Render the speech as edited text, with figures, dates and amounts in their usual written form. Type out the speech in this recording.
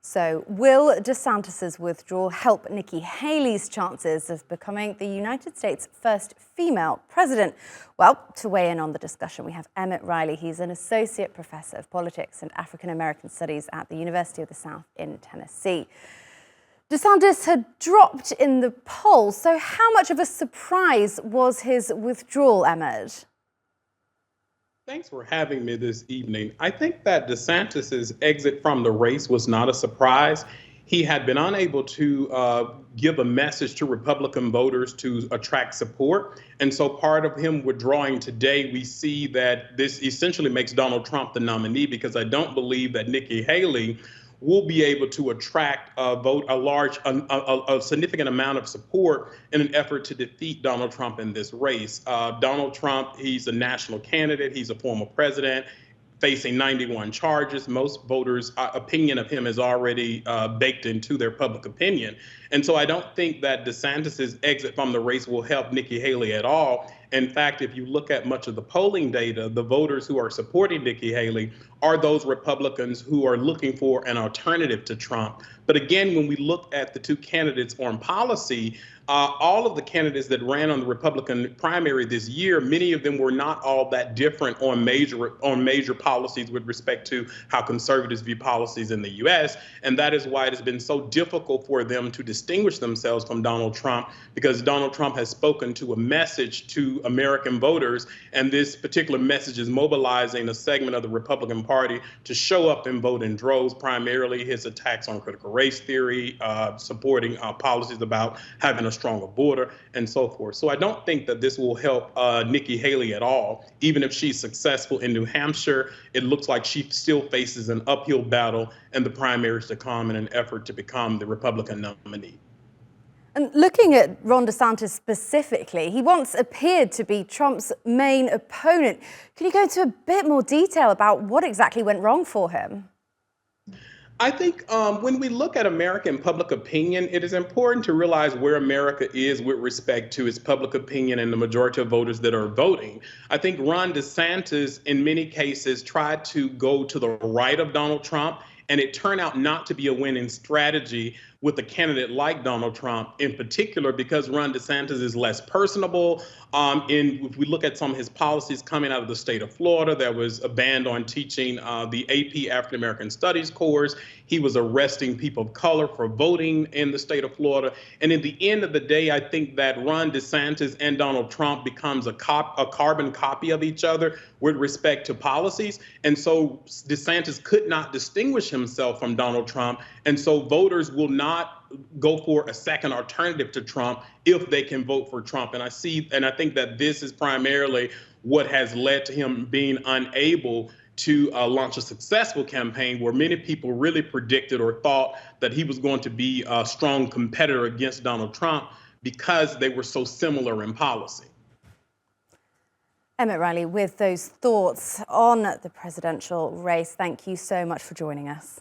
So, will DeSantis' withdrawal help Nikki Haley's chances of becoming the United States' first female president? Well, to weigh in on the discussion, we have Emmitt Riley. He's an associate professor of politics and African American studies at the University of the South in Tennessee. DeSantis had dropped in the polls, so how much of a surprise was his withdrawal, Emmitt? Thanks for having me this evening. I think that DeSantis' exit from the race was not a surprise. He had been unable to give a message to Republican voters to attract support. And so part of him withdrawing today, we see that this essentially makes Donald Trump the nominee, because I don't believe that Nikki Haley will be able to attract a significant amount of support in an effort to defeat Donald Trump in this race. Donald Trump, he's a national candidate. He's a former president facing 91 charges. Most voters' opinion of him is already baked into their public opinion. And so I don't think that DeSantis' exit from the race will help Nikki Haley at all. In fact, if you look at much of the polling data, the voters who are supporting Nikki Haley are those Republicans who are looking for an alternative to Trump. But again, when we look at the two candidates on policy, all of the candidates that ran on the Republican primary this year, many of them were not all that different on major policies with respect to how conservatives view policies in the U.S. And that is why it has been so difficult for them to distinguish themselves from Donald Trump, because Donald Trump has spoken to a message to American voters, and this particular message is mobilizing a segment of the Republican Party to show up and vote in droves, primarily his attacks on critical race theory, supporting policies about having a stronger border, and so forth. So I don't think that this will help Nikki Haley at all. Even if she's successful in New Hampshire, it looks like she still faces an uphill battle in the primaries to come in an effort to become the Republican nominee. And looking at Ron DeSantis specifically, he once appeared to be Trump's main opponent. Can you go into a bit more detail about what exactly went wrong for him? I think when we look at American public opinion, it is important to realize where America is with respect to its public opinion and the majority of voters that are voting. I think Ron DeSantis, in many cases, tried to go to the right of Donald Trump, and it turned out not to be a winning strategy with a candidate like Donald Trump in particular, because Ron DeSantis is less personable. If we look at some of his policies coming out of the state of Florida, there was a ban on teaching the AP African American Studies course. He was arresting people of color for voting in the state of Florida. And in the end of the day, I think that Ron DeSantis and Donald Trump becomes a carbon copy of each other with respect to policies. And so DeSantis could not distinguish himself from Donald Trump. And so voters will not go for a second alternative to Trump if they can vote for Trump. And I think that this is primarily what has led to him being unable to launch a successful campaign, where many people really predicted or thought that he was going to be a strong competitor against Donald Trump because they were so similar in policy. Emmitt Riley, with those thoughts on the presidential race, thank you so much for joining us.